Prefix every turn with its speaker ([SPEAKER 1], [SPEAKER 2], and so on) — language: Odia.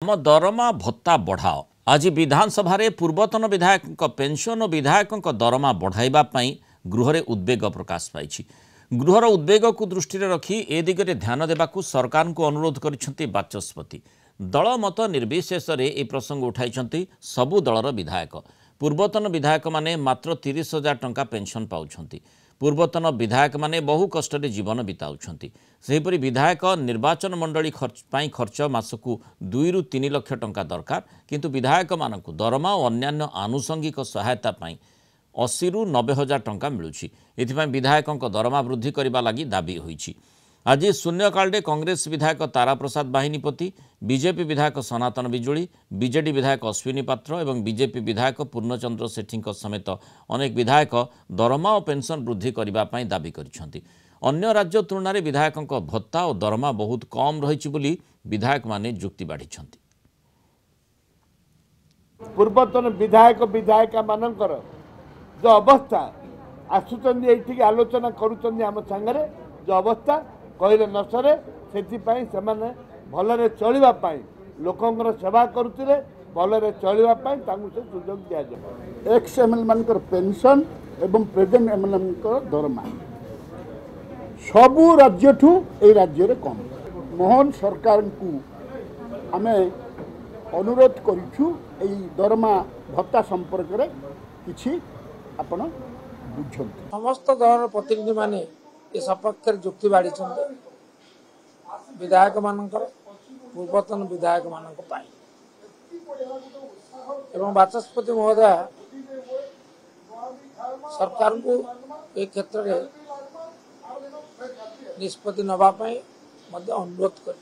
[SPEAKER 1] ଆମ ଦରମା ଭତ୍ତା ବଢ଼ାଅ। ଆଜି ବିଧାନସଭାରେ ପୂର୍ବତନ ବିଧାୟକଙ୍କ ପେନ୍ସନ୍ ଓ ବିଧାୟକଙ୍କ ଦରମା ବଢ଼ାଇବା ପାଇଁ ଗୃହରେ ଉଦ୍ବେଗ ପ୍ରକାଶ ପାଇଛି। ଗୃହର ଉଦ୍ବେଗକୁ ଦୃଷ୍ଟିରେ ରଖି ଏ ଦିଗରେ ଧ୍ୟାନ ଦେବାକୁ ସରକାରଙ୍କୁ ଅନୁରୋଧ କରିଛନ୍ତି ବାଚସ୍ପତି। ଦଳମତ ନିର୍ବିଶେଷରେ ଏ ପ୍ରସଙ୍ଗ ଉଠାଇଛନ୍ତି ସବୁ ଦଳର ବିଧାୟକ। ପୂର୍ବତନ ବିଧାୟକମାନେ ମାତ୍ର 30,000 ଟଙ୍କା ପେନ୍ସନ୍ ପାଉଛନ୍ତି। ପୂର୍ବତନ ବିଧାୟକମାନେ ବହୁ କଷ୍ଟରେ ଜୀବନ ବିତାଉଛନ୍ତି। ସେହିପରି ବିଧାୟକ ନିର୍ବାଚନ ମଣ୍ଡଳୀ ପାଇଁ ଖର୍ଚ୍ଚ ମାସକୁ 2 ରୁ 3 ଲକ୍ଷ ଟଙ୍କା ଦରକାର, କିନ୍ତୁ ବିଧାୟକମାନଙ୍କୁ ଦରମା ଓ ଅନ୍ୟାନ୍ୟ ଆନୁଷଙ୍ଗିକ ସହାୟତା ପାଇଁ 80 ରୁ 90 ହଜାର ଟଙ୍କା ମିଳୁଛି। ଏଥିପାଇଁ ବିଧାୟକଙ୍କ ଦରମା ବୃଦ୍ଧି କରିବା ଲାଗି ଦାବି ହୋଇଛି। ଆଜି ଶୂନ୍ୟକାଳରେ କଂଗ୍ରେସ ବିଧାୟକ ତାରାପ୍ରସାଦ ବାହିନୀପତି, ବିଜେପି ବିଧାୟକ ସନାତନ ବିଜୁଳି, ବିଜେଡି ବିଧାୟକ ଅଶ୍ୱିନୀ ପାତ୍ର ଏବଂ ବିଜେପି ବିଧାୟକ ପୂର୍ଣ୍ଣଚନ୍ଦ୍ର ସେଠୀଙ୍କ ସମେତ ଅନେକ ବିଧାୟକ ଦରମା ଓ ପେନ୍ସନ୍ ବୃଦ୍ଧି କରିବା ପାଇଁ ଦାବି କରିଛନ୍ତି। ଅନ୍ୟ ରାଜ୍ୟ ତୁଳନାରେ ବିଧାୟକଙ୍କ ଭତ୍ତା ଓ ଦରମା ବହୁତ କମ୍ ରହିଛି ବୋଲି ବିଧାୟକମାନେ ଯୁକ୍ତି ବାଢ଼ିଛନ୍ତି।
[SPEAKER 2] ପୂର୍ବତନ ବିଧାୟକ ବିଧାୟିକା ମାନଙ୍କର जो अवस्था आसुचंदी एठिक आलोचना करुचंदी आम सांगरे जो अवस्था कहले न सरे सेथिपाई सेमाने भलरे चलिबा पाई लोकंकर सेवा करुतिले भलरे चलिबा पाई तांगु से सुयोग दिया जाय।
[SPEAKER 3] एक्स एमएल मानकर पेंशन एवं प्रेजेंट एमएल मानकर दरमा सबु राज्य ठू ए राज्य रे कम। मोहन सरकार को आमे अनुरोध करिछु एई दरमा भत्ता संपर्क रे किछि आपण बुझंतु।
[SPEAKER 4] समस्त दलर प्रतिनिधि माने ए सपक्ष जुक्ति बाड़ी विधायक मानकर पूर्वतन विधायक मानक पाई एवं बाचस्पति महोदय सरकार को ए क्षेत्र में निष्पत्ति नवा अनुरोध कर।